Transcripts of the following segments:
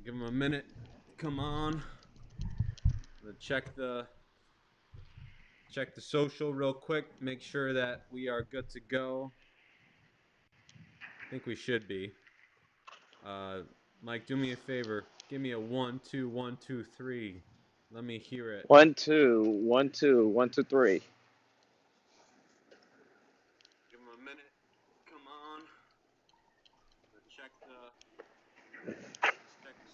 Give them a minute. Come on. Check the social real quick. Make sure that we are good to go. I think we should be. Mike, do me a favor. Give me a 1, 2, 1, 2, 3. Let me hear it. 1, 2, 1, 2, 1, 2, 3. Give them a minute. Come on. Check the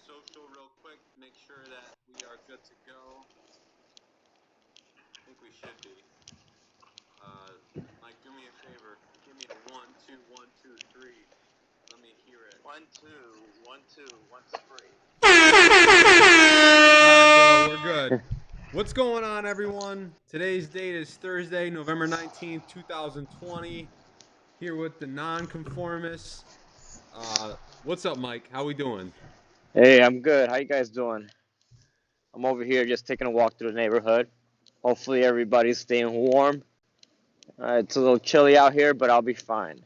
social real quick. Make sure that we are good to go. I think we should be. Mike, do me a favor. Give me a 1, 2, 1, 2, 3. Let me hear it. 1, 2, 1, 2, 1, 2, 3. All right, bro, we're good. What's going on, everyone? Today's date is Thursday, November 19th, 2020. Here with the Nonconformists. What's up, Mike? How we doing? Hey, I'm good. How you guys doing? I'm over here just taking a walk through the neighborhood. Hopefully everybody's staying warm. It's a little chilly out here, but I'll be fine.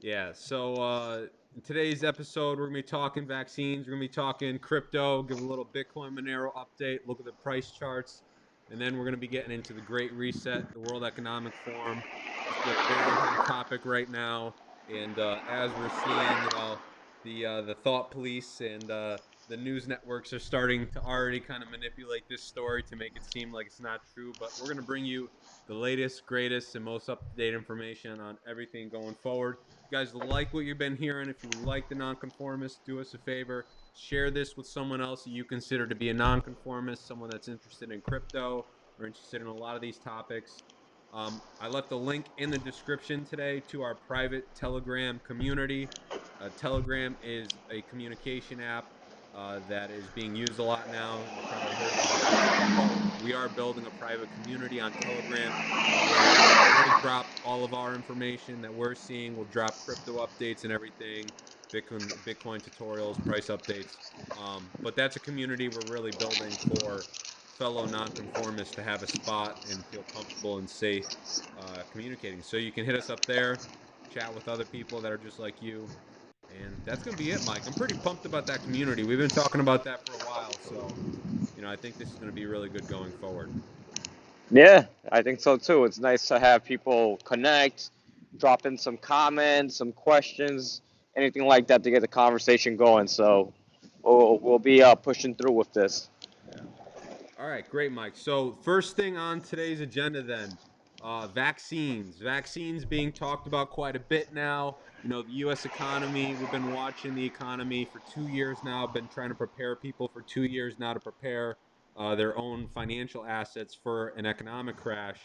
Yeah, so in today's episode, we're going to be talking vaccines. We're going to be talking crypto, give a little Bitcoin Monero update, look at the price charts, and then we're going to be getting into the Great Reset, the World Economic Forum. It's a very hot topic right now, and as we're seeing, the thought police and the news networks are starting to already kind of manipulate this story to make it seem like it's not true. But we're going to bring you the latest, greatest, and most up-to-date information on everything going forward. If you guys like what you've been hearing, if you like the Nonconformist, do us a favor, share this with someone else that you consider to be a nonconformist, someone that's interested in crypto or interested in a lot of these topics. I left a link in the description today to our private Telegram community. Telegram is a communication app that is being used a lot now. You probably heard about it. But we are building a private community on Telegram where we'll drop all of our information that we're seeing. We'll drop crypto updates and everything, Bitcoin tutorials, price updates. But that's a community we're really building for fellow nonconformists to have a spot and feel comfortable and safe communicating. So you can hit us up there, chat with other people that are just like you. And that's going to be it, Mike. I'm pretty pumped about that community. We've been talking about that for a while. So, I think this is going to be really good going forward. Yeah, I think so too. It's nice to have people connect, drop in some comments, some questions, anything like that to get the conversation going. So we'll be pushing through with this. Yeah. All right, great, Mike. So first thing on today's agenda then, vaccines. Vaccines being talked about quite a bit now. The U.S. economy, we've been watching the economy for 2 years now, been trying to prepare people for 2 years now to prepare their own financial assets for an economic crash.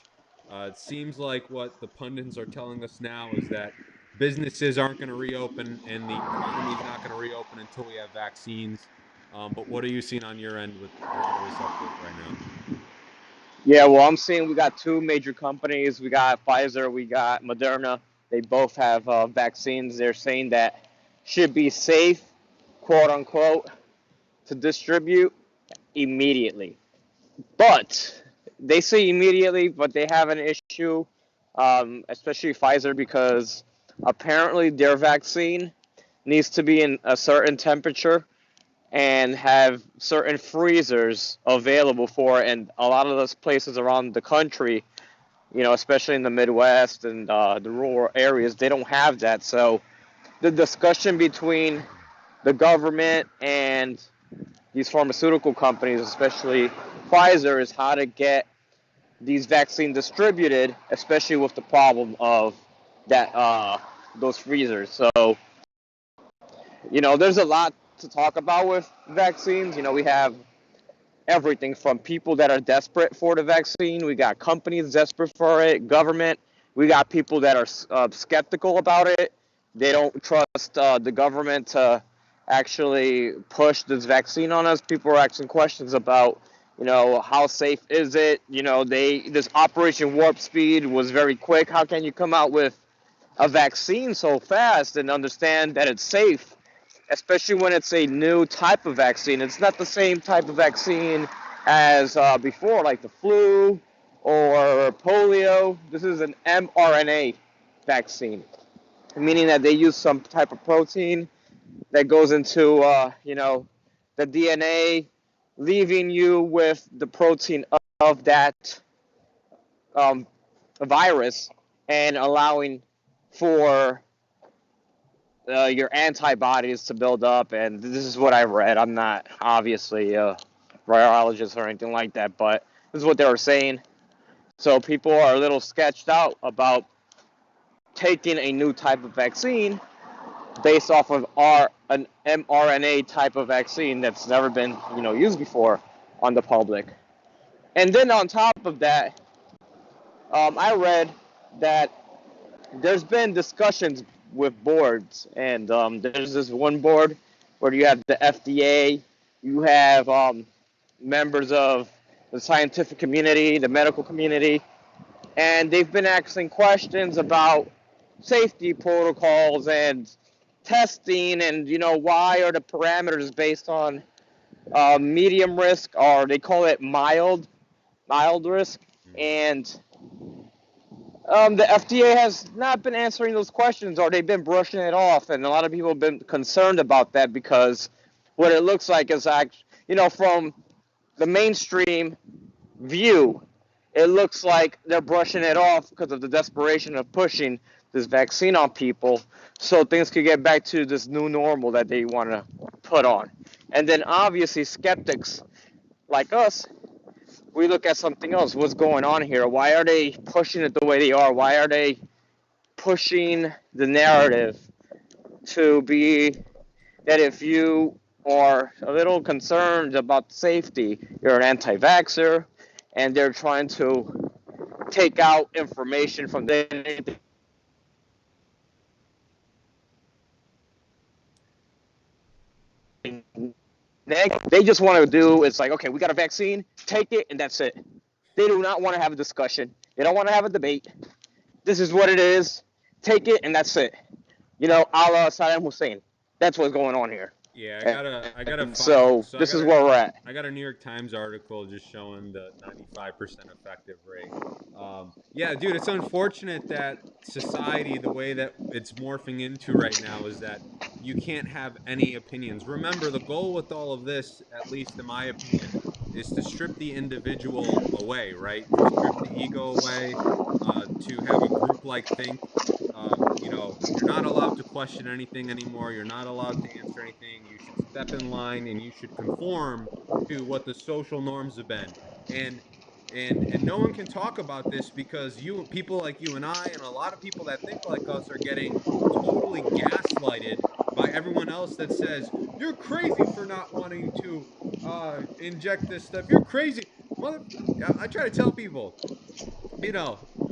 It seems like what the pundits are telling us now is that businesses aren't going to reopen and the economy is not going to reopen until we have vaccines. But what are you seeing on your end with a lot of this update right now? Yeah, well, I'm seeing we got two major companies. We got Pfizer, we got Moderna. They both have vaccines. They're saying that should be safe, quote unquote, to distribute immediately. But they say immediately, but they have an issue, especially Pfizer, because apparently their vaccine needs to be in a certain temperature and have certain freezers available for it. And a lot of those places around the country, especially in the Midwest and the rural areas, they don't have that. So the discussion between the government and these pharmaceutical companies, especially Pfizer, is how to get these vaccines distributed, especially with the problem of that those freezers. So, there's a lot to talk about with vaccines. We have everything from people that are desperate for the vaccine. We got companies desperate for it, government. We got people that are skeptical about it. They don't trust the government to actually push this vaccine on us. People are asking questions about, how safe is it? This Operation Warp Speed was very quick. How can you come out with a vaccine so fast and understand that it's safe, especially when it's a new type of vaccine? It's not the same type of vaccine as before, like the flu or polio. This is an mRNA vaccine, meaning that they use some type of protein that goes into, the DNA, leaving you with the protein of that um, virus and allowing for your antibodies to build up. And this is what I read. I'm not obviously a virologist or anything like that, but this is what they were saying. So people are a little sketched out about taking a new type of vaccine based off of an mRNA type of vaccine that's never been used before on the public. And then on top of that, I read that there's been discussions with boards, and there's this one board where you have the FDA, you have members of the scientific community, the medical community, and they've been asking questions about safety protocols and testing, and why are the parameters based on medium risk, or they call it mild risk, and the FDA has not been answering those questions, or they've been brushing it off, and a lot of people have been concerned about that because what it looks like is, from the mainstream view, it looks like they're brushing it off because of the desperation of pushing this vaccine on people so things could get back to this new normal that they want to put on. And then obviously skeptics like us, we look at something else. What's going on here? Why are they pushing it the way they are? Why are they pushing the narrative to be that if you are a little concerned about safety, you're an anti-vaxxer, and they're trying to take out information from the they just want to do, it's like, okay, we got a vaccine, take it, and that's it. They do not want to have a discussion. They don't want to have a debate. This is what it is. Take it, and that's it. A la Saddam Hussein. That's what's going on here. Yeah, I gotta find. So this is where we're at. I got a New York Times article just showing the 95% effective rate. Yeah, dude, it's unfortunate that society, the way that it's morphing into right now, is that you can't have any opinions. Remember, the goal with all of this, at least in my opinion, is to strip the individual away, right? To strip the ego away, to have a group-like think. You're not allowed to question anything anymore. You're not allowed to answer anything. You should step in line and you should conform to what the social norms have been. And and no one can talk about this because people like you and I and a lot of people that think like us are getting totally gaslighted by everyone else that says you're crazy for not wanting to inject this stuff. You're crazy, mother. I try to tell people,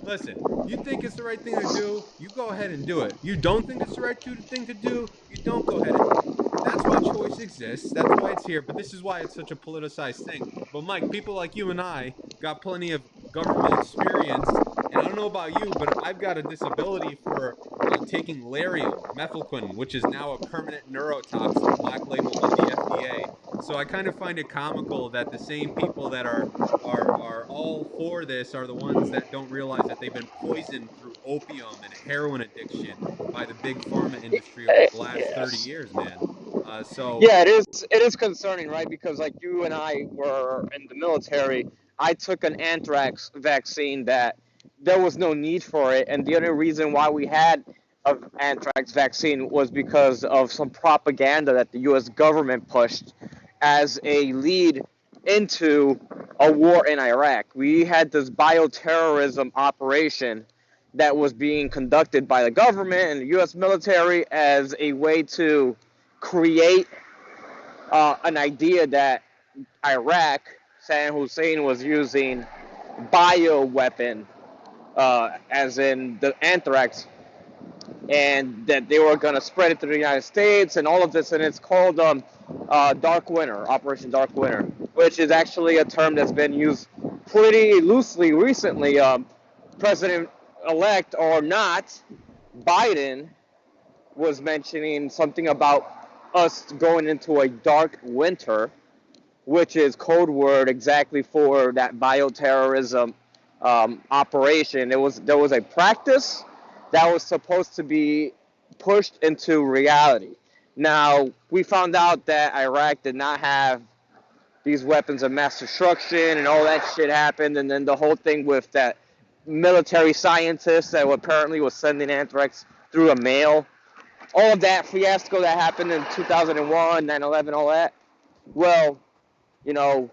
listen, you think it's the right thing to do, you go ahead and do it. You don't think it's the right thing to do, you don't go ahead and do it. That's why choice exists. That's why it's here. But this is why it's such a politicized thing. But Mike, people like you and I got plenty of government experience. And I don't know about you, but I've got a disability for taking Lariam, methylquin, which is now a permanent neurotoxin, black label with the FDA. So I kind of find it comical that the same people that are all for this are the ones that don't realize that they've been poisoned through opium and heroin addiction by the big pharma industry over the last 30 Yes. years, man. So Yeah, it is. It is concerning, right? Because like you and I were in the military, I took an anthrax vaccine that there was no need for it, and the only reason why we had an anthrax vaccine was because of some propaganda that the U.S. government pushed as a lead into a war in Iraq. We had this bioterrorism operation that was being conducted by the government and the U.S. military as a way to create an idea that Iraq, Saddam Hussein was using bioweapon, as in the anthrax, and that they were going to spread it to the United States and all of this, and it's called Dark Winter, Operation Dark Winter, which is actually a term that's been used pretty loosely recently. President-elect or not, Biden was mentioning something about us going into a dark winter, which is code word exactly for that bioterrorism operation. There was a practice that was supposed to be pushed into reality. Now, we found out that Iraq did not have these weapons of mass destruction and all that shit happened, and then the whole thing with that military scientist that apparently was sending anthrax through a mail. All of that fiasco that happened in 2001, 9/11, all that. Well, you know,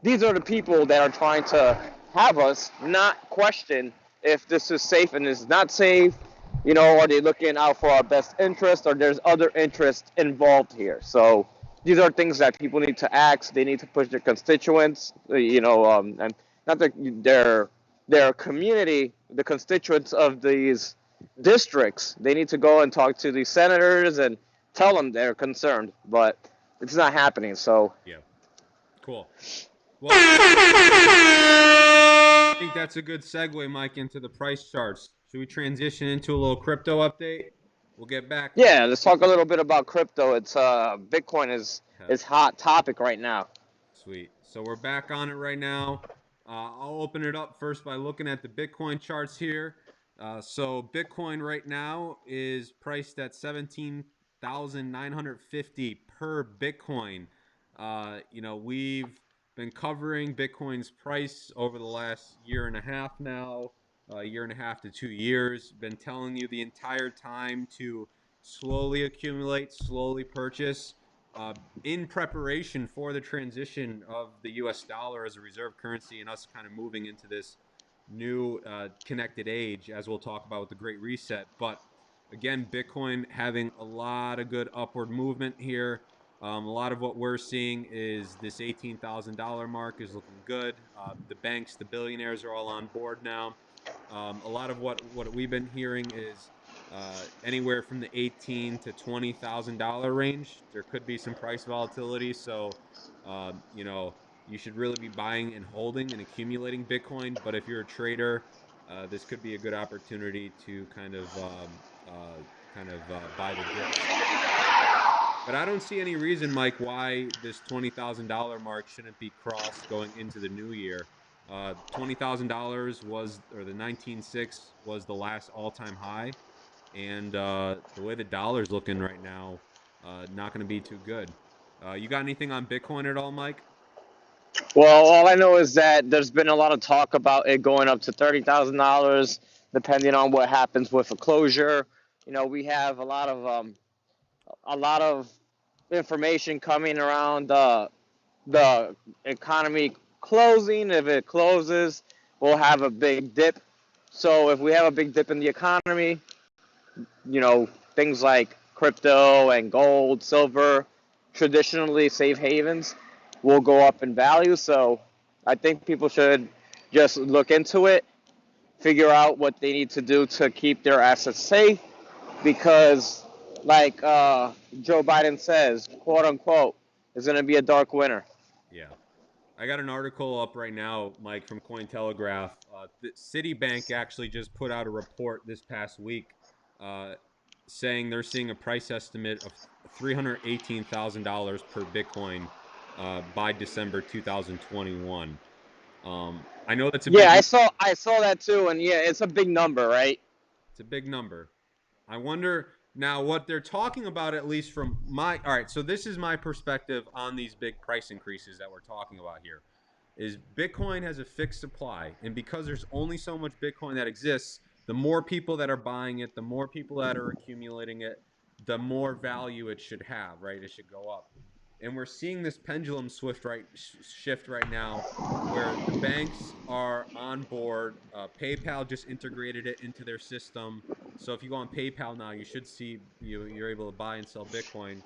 these are the people that are trying to have us not question if this is safe and is not safe. You know, are they looking out for our best interest, or there's other interests involved here? So these are things that people need to ask. They need to push their constituents, and not their community, the constituents of these districts. They need to go and talk to these senators and tell them they're concerned, but it's not happening. So Yeah. Cool. Well, I think that's a good segue, Mike, into the price charts. Should we transition into a little crypto update? We'll get back. yeah, let's talk a little bit about crypto. It's Bitcoin Okay. is hot topic right now. Sweet. So we're back on it right now. I'll open it up first by looking at the Bitcoin charts here. So Bitcoin right now is priced at 17,950 per Bitcoin. We've been covering Bitcoin's price over the last year and a half now, a year and a half to 2 years. Been telling you the entire time to slowly accumulate, slowly purchase. In preparation for the transition of the US dollar as a reserve currency and us kind of moving into this new connected age, as we'll talk about with the Great Reset. But again, Bitcoin having a lot of good upward movement here. A lot of what we're seeing is this $18,000 mark is looking good. The banks, the billionaires are all on board now. A lot of what we've been hearing is anywhere from the $18,000 to $20,000 range. There could be some price volatility, so you should really be buying and holding and accumulating Bitcoin. But if you're a trader, this could be a good opportunity to kind of buy the dips. But I don't see any reason, Mike, why this $20,000 mark shouldn't be crossed going into the new year. $20,000 was, or the 19.6 was the last all-time high, and the way the dollar's looking right now, not going to be too good. You got anything on Bitcoin at all, Mike? Well, all I know is that there's been a lot of talk about it going up to $30,000, depending on what happens with a closure. You know, we have a lot of information coming around the economy closing. If it closes, we'll have a big dip. So if we have a big dip in the economy, things like crypto and gold, silver, traditionally safe havens, will go up in value. So I think people should just look into it, figure out what they need to do to keep their assets safe, because like Joe Biden says, quote unquote, it's going to be a dark winter. Yeah. I got an article up right now, Mike, from Cointelegraph. Citibank actually just put out a report this past week saying they're seeing a price estimate of $318,000 per Bitcoin by December 2021. I know that's a big. Yeah, I saw that too, and yeah, it's a big number, right? It's a big number. I wonder now what they're talking about, at least from my. All right, so this is my perspective on these big price increases that we're talking about here. Is Bitcoin has a fixed supply, and because there's only so much Bitcoin that exists, the more people that are buying it, the more people that are accumulating it, the more value it should have, right? It should go up. And we're seeing this pendulum shift right now where the banks are on board. PayPal just integrated it into their system. So if you go on PayPal now, you should see you're able to buy and sell Bitcoin.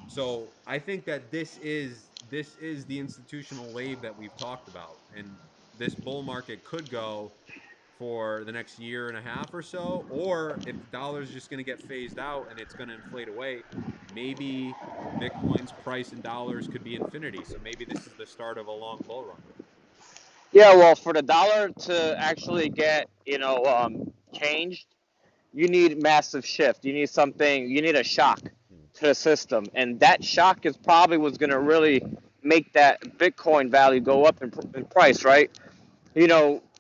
So I think that this is the institutional wave that we've talked about, and this bull market could go for the next year and a half or so, or if the dollar is just going to get phased out and it's going to inflate away, maybe Bitcoin's price in dollars could be infinity. So maybe this is the start of a long bull run. Yeah, well, for the dollar to actually get changed, you need massive shift. You need something. You need a shock to the system, and that shock is probably what's going to really make that Bitcoin value go up in price, right?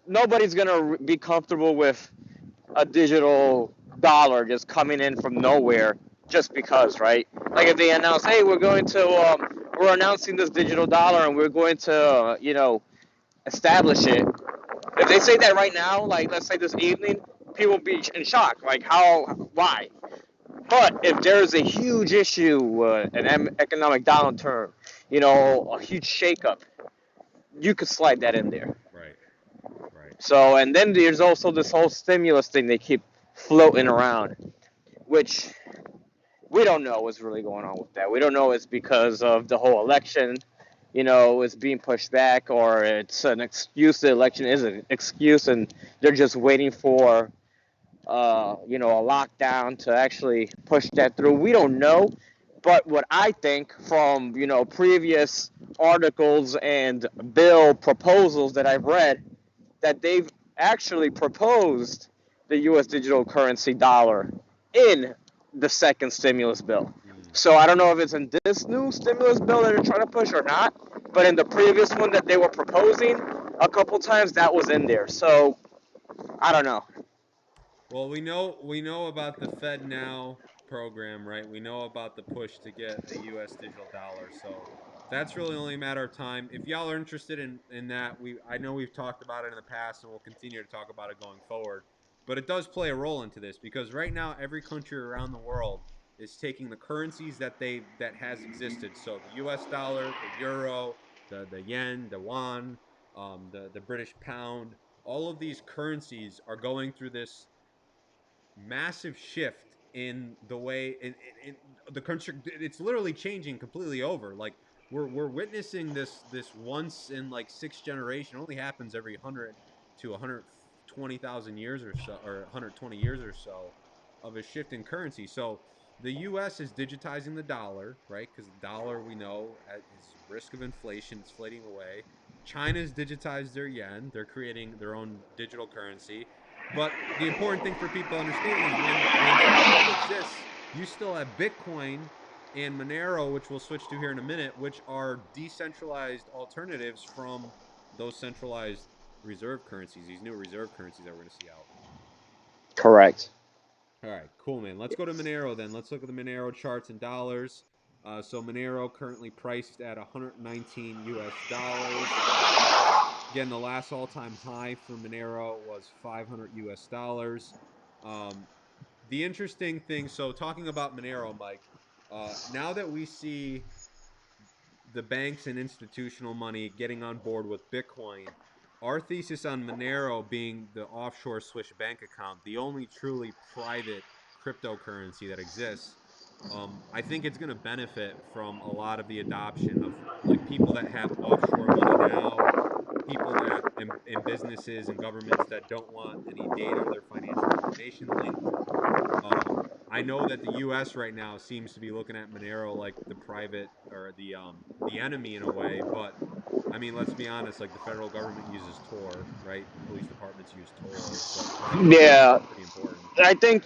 Nobody's going to be comfortable with a digital dollar just coming in from nowhere just because, right? Like if they announce, hey, we're announcing this digital dollar and we're going to, establish it. If they say that right now, like let's say this evening, people will be in shock. Like how, why? But if there's a huge issue, an economic downturn, a huge shakeup, you could slide that in there. Right. Right. So, and then there's also this whole stimulus thing they keep floating around, which we don't know what's really going on with that. We don't know it's because of the whole election, it's being pushed back, or it's an excuse. The election is an excuse, and they're just waiting for, a lockdown to actually push that through. We don't know. But what I think from, previous articles and bill proposals that I've read, that they've actually proposed the U.S. digital currency dollar in the second stimulus bill. Mm. So I don't know if it's in this new stimulus bill that they're trying to push or not, but in the previous one that they were proposing a couple times, that was in there. So I don't know. Well, we know about the Fed Now program, right? We know about the push to get a U.S. digital dollar. So that's really only a matter of time. If y'all are interested in that, I know we've talked about it in the past, and we'll continue to talk about it going forward. But it does play a role into this because right now every country around the world is taking the currencies that has existed. So the U.S. dollar, the euro, the yen, the yuan, the British pound. All of these currencies are going through this massive shift in the way in the country. It's literally changing completely over. Like we're witnessing this once in like six generation. It only happens every 100 to 120,000 years or so, or 120 years or so, of a shift in currency. So the U.S. is digitizing the dollar, right? Because the dollar, we know, is risk of inflation. It's inflating away. China's digitized their yen. They're creating their own digital currency. But the important thing for people to understand is when that all exists, you still have Bitcoin and Monero, which we'll switch to here in a minute, which are decentralized alternatives from those centralized reserve currencies, these new reserve currencies that we're going to see out. Correct. All right, cool, man. Let's go to Monero then. Let's look at the Monero charts in dollars. So Monero currently priced at 119 US dollars. Again, the last all-time high for Monero was 500 US dollars. Um, the interesting thing, so talking about Monero, Mike, now that we see the banks and institutional money getting on board with Bitcoin, our thesis on Monero being the offshore Swiss bank account, the only truly private cryptocurrency that exists, I think it's going to benefit from a lot of the adoption of like people that have offshore money now, people that in businesses and governments that don't want any data or their financial information linked. I know that the U.S. right now seems to be looking at Monero like the private or the enemy in a way, but I mean, let's be honest. Like the federal government uses Tor, right? Police departments use Tor, so private keys are Yeah, pretty important. I think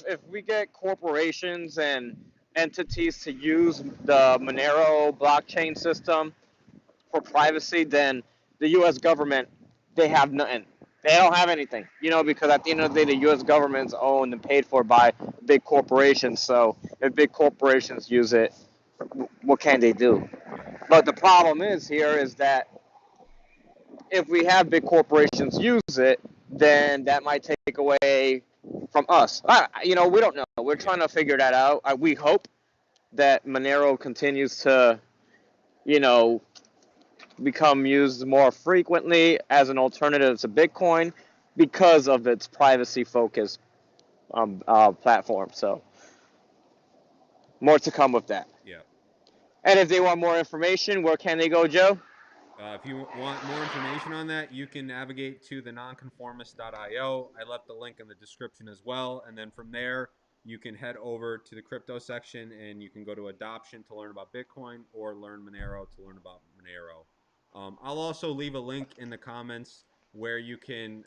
if we get corporations and entities to use the Monero blockchain system for privacy, then the U.S. government, they have nothing. They don't have anything, because at the end of the day, the U.S. government's owned and paid for by big corporations. So if big corporations use it, what can they do? Yeah, But the problem is that if we have big corporations use it, then that might take away from us. We don't know. We're yeah, trying to figure that out. We hope that Monero continues to, you know, become used more frequently as an alternative to Bitcoin because of its privacy focused platform. So more to come with that. yeah. And if they want more information, where can they go, Joe? If you want more information on that, you can navigate to the nonconformist.io. I left the link in the description as well. And then from there, you can head over to the crypto section and you can go to adoption to learn about Bitcoin or learn Monero to learn about Monero. I'll also leave a link in the comments where you can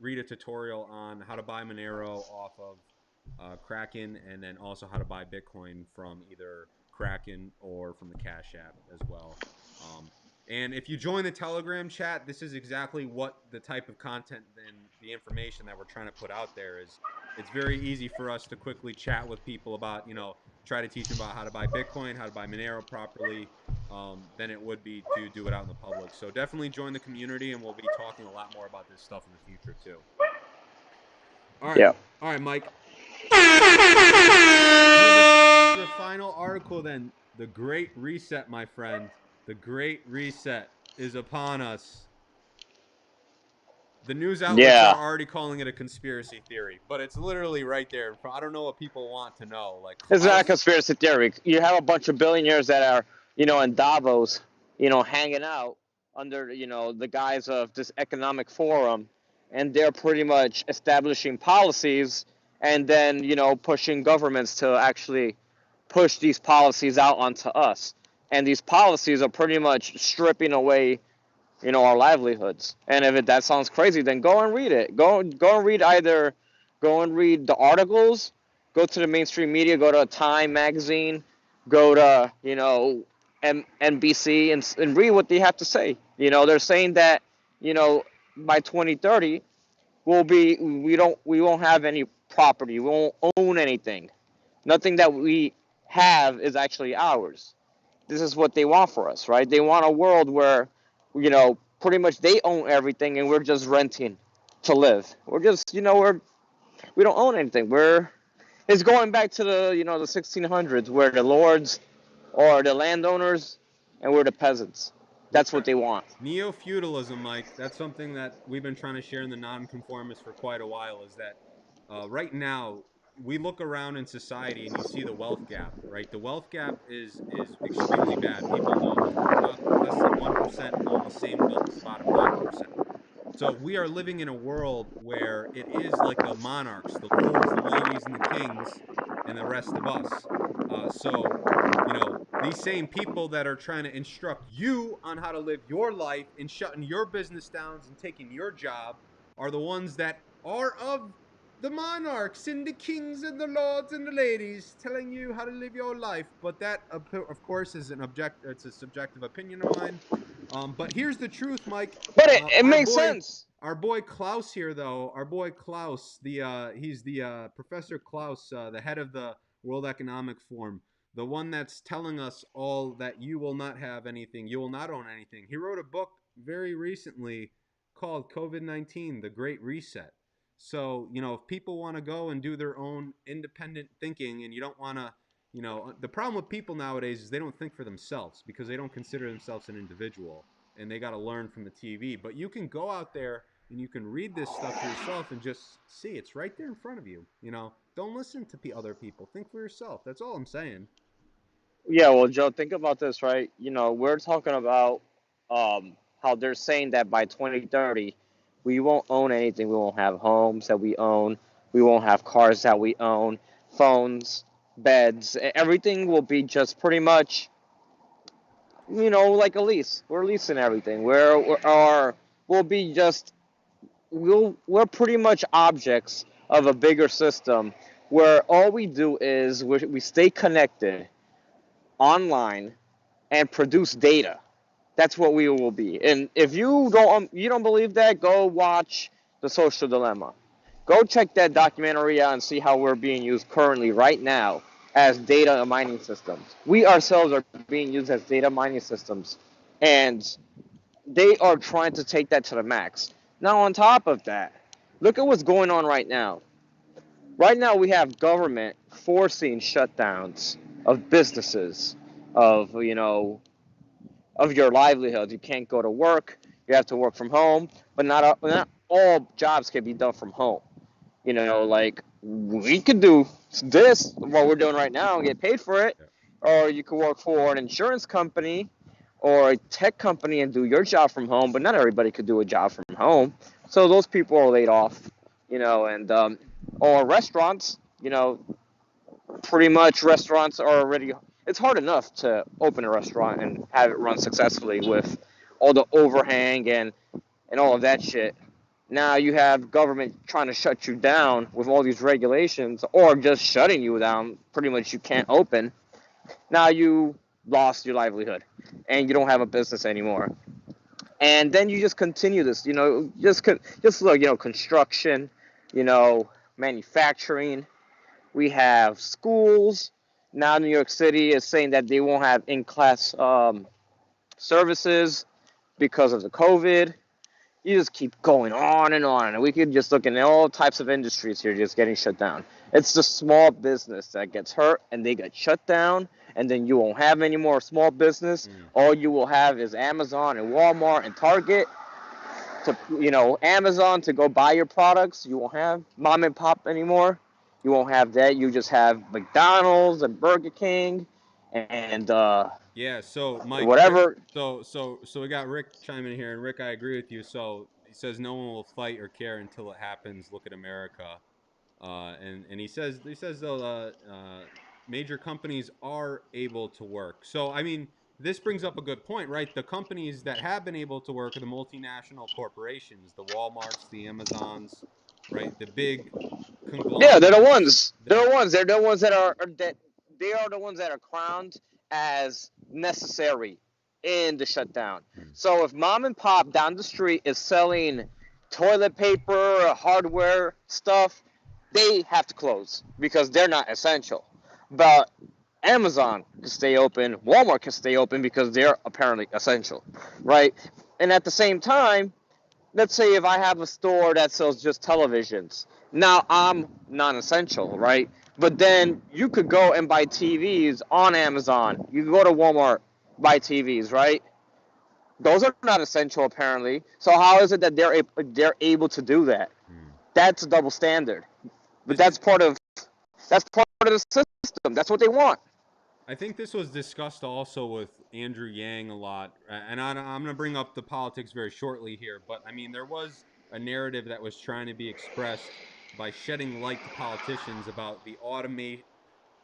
read a tutorial on how to buy Monero off of Kraken and then also how to buy Bitcoin from either Kraken or from the Cash App as well. And if you join the Telegram chat, this is exactly what the type of content and the information that we're trying to put out there is. it's very easy for us to quickly chat with people about, try to teach them about how to buy Bitcoin, how to buy Monero properly, than it would be to do it out in the public. So definitely join the community, and we'll be talking a lot more about this stuff in the future too. All right, Yeah. all right, Mike. Moving on to the final article, then. The Great Reset, my friend. The Great Reset is upon us. The news outlets are Yeah. already calling it a conspiracy theory, but it's literally right there. I don't know what people want to know. Like It's not a Klaus. conspiracy theory. You have a bunch of billionaires that are, in Davos, hanging out under, the guise of this economic forum, and they're pretty much establishing policies and then, pushing governments to actually push these policies out onto us. And these policies are pretty much stripping away, our livelihoods. And if that sounds crazy, then go and read it. Go and read go and read the articles. Go to the mainstream media. Go to Time magazine. Go to NBC and read what they have to say. They're saying that by 2030 we won't have any property. We won't own anything. Nothing that we have is actually ours. This is what they want for us, right? They want a world where, pretty much they own everything and we're just renting to live. We're just, we don't own anything. It's going back to the 1600s where the lords are the landowners and we're the peasants. That's what they want. Neo feudalism, Mike. That's something that we've been trying to share in the Nonconformist for quite a while. Is that right now we look around in society and you see the wealth gap, right? The wealth gap is extremely bad. People own about less than 1% own the same wealth as about 5%. So we are living in a world where it is like the monarchs, the lords, the ladies, and the kings, and the rest of us. So, these same people that are trying to instruct you on how to live your life and shutting your business down and taking your job are the ones that are of the monarchs and the kings and the lords and the ladies telling you how to live your life. But that, of course, is it's a subjective opinion of mine. But here's the truth, Mike. But it, Uh, it our makes boy, sense. our boy Klaus here, though. Our boy Klaus, he's the Professor Klaus, the head of the World Economic Forum, the one that's telling us all that you will not have anything, you will not own anything. He wrote a book very recently called COVID-19: The Great Reset. So, if people want to go and do their own independent thinking, and you don't want to, the problem with people nowadays is they don't think for themselves because they don't consider themselves an individual, and they got to learn from the TV. But you can go out there and you can read this stuff for yourself and just see it's right there in front of you. Don't listen to other people. Think for yourself. That's all I'm saying. Yeah, well, Joe, think about this, right? We're talking about how they're saying that by 2030, we won't own anything. We won't have homes that we own. We won't have cars that we own, phones, beds. Everything will be just pretty much, like a lease. We're leasing everything. We'll be just, we're pretty much objects of a bigger system where all we do is we stay connected online and produce data. That's what we will be. And if you don't believe that, go watch The Social Dilemma. Go check that documentary out and see how we're being used currently right now as data mining systems. We ourselves are being used as data mining systems, and they are trying to take that to the max. Now, on top of that, look at what's going on right now. Right now, we have government forcing shutdowns of businesses, of your livelihood. You can't go to work. You have to work from home, but not all jobs can be done from home. Like we could do this, what we're doing right now, and get paid for it, Yeah. or you could work for an insurance company or a tech company and do your job from home. But not everybody could do a job from home, so those people are laid off. And or restaurants. Pretty much restaurants are already, it's hard enough to open a restaurant and have it run successfully with all the overhang and all of that shit. Now you have government trying to shut you down with all these regulations or just shutting you down. Pretty much you can't open. Now you lost your livelihood and you don't have a business anymore. And then you just continue this, just look, construction, you know, manufacturing. We have schools. Now New York City is saying that they won't have in-class services because of the COVID. You just keep going on, and we could just look at all types of industries here just getting shut down. It's the small business that gets hurt, and they get shut down, and then you won't have any more small business. All you will have is Amazon and Walmart and Target Amazon to go buy your products. You won't have mom and pop anymore. You won't have that. You just have McDonald's and Burger King and Yeah, so Mike, whatever. so we got Rick chiming in here, and Rick, I agree with you. So he says no one will fight or care until it happens. Look at America, and he says though major companies are able to work. So I mean, this brings up a good point, right? The companies that have been able to work are the multinational corporations, the WalMarts, the Amazons, right? The big Yeah, they're the conglomerates. ones. They're the ones. They're the ones that are that they are the ones that are crowned as necessary in the shutdown. So if mom and pop down the street is selling toilet paper, hardware stuff, they have to close because they're not essential. But Amazon can stay open, Walmart can stay open because they're apparently essential, right? And at the same time, let's say if I have a store that sells just televisions, now I'm non-essential, right? But then you could go and buy TVs on Amazon. You can go to Walmart, buy TVs, right? Those are not essential apparently. So how is it that they're able to do that? That's a double standard. But This is that's part of the system. That's what they want. I think this was discussed also with Andrew Yang a lot, and I'm going to bring up the politics very shortly here. But I mean, there was a narrative that was trying to be expressed by shedding light to politicians about the automate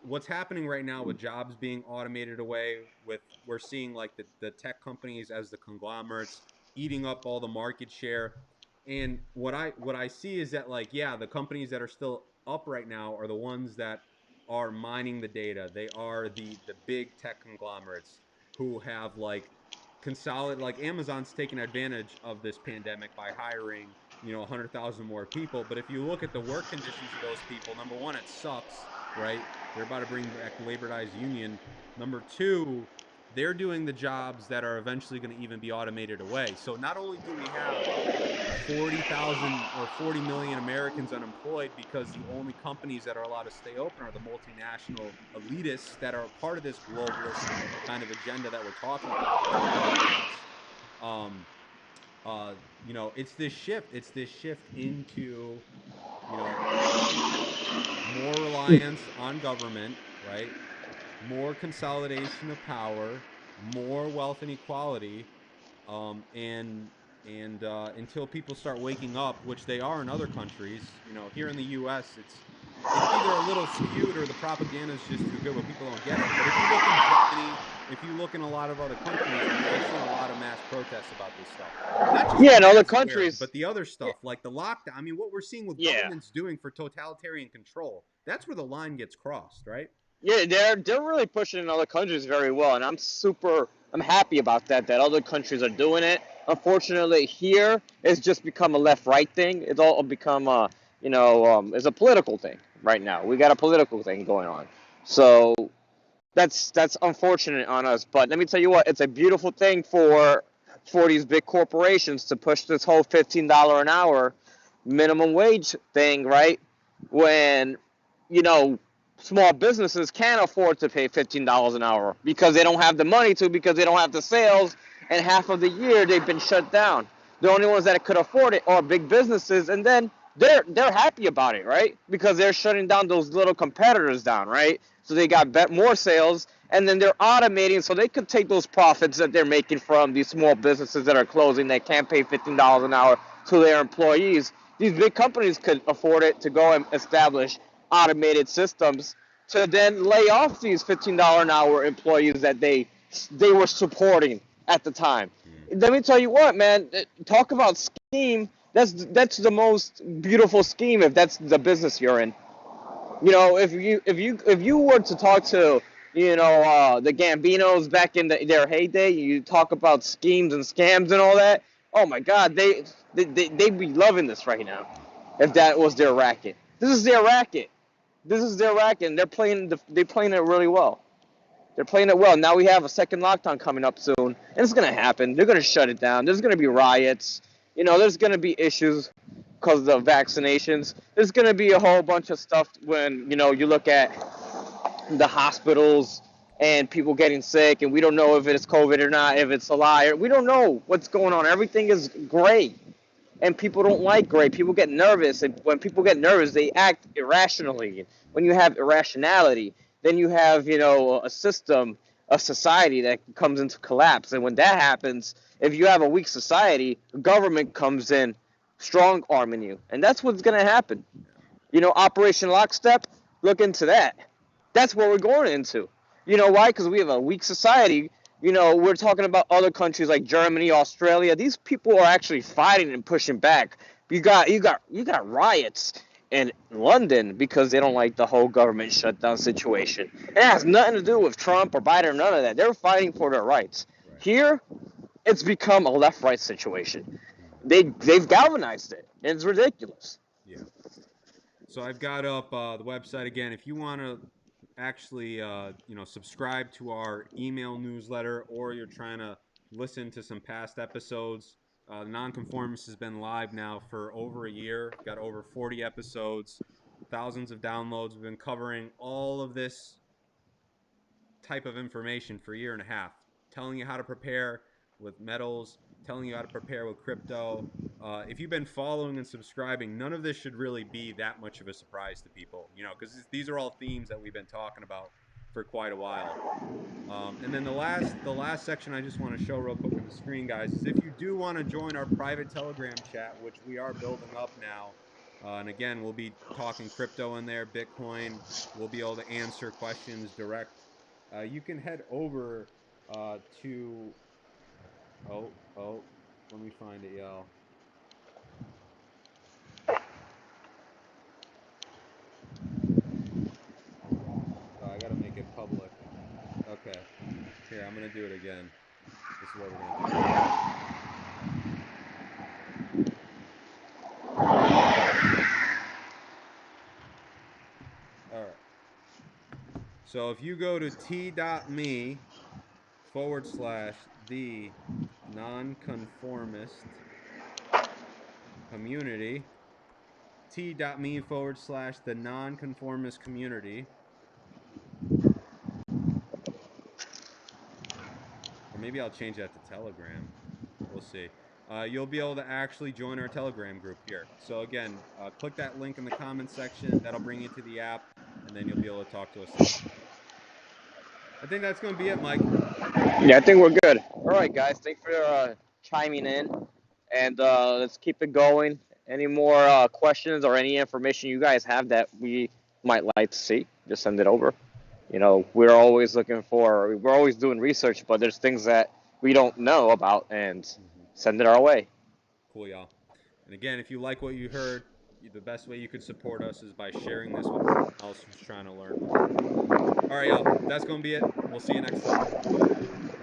what's happening right now with jobs being automated away. With we're seeing like the tech companies as the conglomerates eating up all the market share. And what I see is that like yeah, the companies that are still up right now are the ones that are mining the data. They are the big tech conglomerates who have like consolidate like Amazon's taken advantage of this pandemic by hiring 100,000 more people. But if you look at the work conditions of those people, number one, it sucks, right? They're about to bring back labor-ized union. Number two, they're doing the jobs that are eventually going to even be automated away. So not only do we have 40,000 or 40 million Americans unemployed because the only companies that are allowed to stay open are the multinational elitists that are part of this globalist kind of agenda that we're talking about, the tech giants. Um, it's this shift. It's this shift into, you know, more reliance on government, right? More consolidation of power, more wealth inequality, and until people start waking up, which they are in other countries, here in the U.S., it's either a little skewed or the propaganda is just too good, but people don't get it. But if you look in Germany, if you look in a lot of other countries, I mean, I've seen a lot of mass protests about this stuff. Not just the Yeah, in other mask wearing, countries. but the other stuff like the lockdown. I mean, what we're seeing with Yeah. governments doing for totalitarian control, that's where the line gets crossed, right? Yeah, they're really pushing in other countries very well, and I'm happy about that other countries are doing it. Unfortunately, here it's just become a left-right thing. It's all become it's a political thing right now. We got a political thing going on, so that's unfortunate on us. But let me tell you what, it's a beautiful thing for these big corporations to push this whole $15 an hour minimum wage thing, right? When you know small businesses can't afford to pay $15 an hour because they don't have the money to, because they don't have the sales, and half of the year they've been shut down. The only ones that could afford it are big businesses, and then they're happy about it, right? Because they're shutting down those little competitors down, right? So they got more sales, and then they're automating so they could take those profits that they're making from these small businesses that are closing that can't pay $15 an hour to their employees. These big companies could afford it to go and establish automated systems to then lay off these $15 an hour employees that they were supporting at the time. Let me tell you what, man. Talk about scheme. That's the most beautiful scheme if that's the business you're in. If you were to talk to the Gambinos back in their heyday, you talk about schemes and scams and all that. Oh my God, they'd be loving this right now if that was their racket. This is their racket. This is their racket, and they're playing it really well. They're playing it well. Now we have a second lockdown coming up soon, and it's gonna happen. They're gonna shut it down. There's gonna be riots. There's gonna be issues because of the vaccinations. There's gonna be a whole bunch of stuff when you look at the hospitals and people getting sick, and we don't know if it's COVID or not, if it's a lie. We don't know what's going on. Everything is gray, and people don't like gray. People get nervous, and when people get nervous, they act irrationally. When you have irrationality, then you have a system, a society that comes into collapse. And when that happens, if you have a weak society, government comes in, strong arming you, and that's what's going to happen. Operation Lockstep, look into that. That's what we're going into. You know why? Because we have a weak society. We're talking about other countries like Germany, Australia. These people are actually fighting and pushing back. You got riots in London because they don't like the whole government shutdown situation. It has nothing to do with Trump or Biden or none of that. They're fighting for their rights. Right. Here, it's become a left-right situation. They've galvanized it. It's ridiculous. Yeah. So I've got up the website again. If you want to actually, subscribe to our email newsletter, or you're trying to listen to some past episodes, Nonconformist has been live now for over a year. Got over 40 episodes, thousands of downloads. We've been covering all of this type of information for a year and a half, telling you how to prepare with metals, telling you how to prepare with crypto. If you've been following and subscribing, none of this should really be that much of a surprise to people, because these are all themes that we've been talking about for quite a while. And then the last section I just want to show real quick on the screen, guys, is if you do want to join our private Telegram chat, which we are building up now. And again, we'll be talking crypto in there, Bitcoin. We'll be able to answer questions direct. You can head over to let me find it, y'all. I gotta make it public. Okay, here, I'm gonna do it again. This is what we're gonna do. All right. So if you go to t.me/the nonconformist community, t.me/the nonconformist community, or maybe I'll change that to Telegram. We'll see. You'll be able to actually join our Telegram group here. So again, click that link in the comments section. That'll bring you to the app, and then you'll be able to talk to us there. I think that's going to be it, Mike. Yeah, I think we're good. All right, guys. Thanks for chiming in, and let's keep it going. Any more questions or any information you guys have that we might like to see, just send it over. We're always we're always doing research, but there's things that we don't know about, and send it our way. Cool, y'all. And again, if you like what you heard, the best way you could support us is by sharing this with anyone else who's trying to learn more. All right, y'all. That's going to be it. We'll see you next time.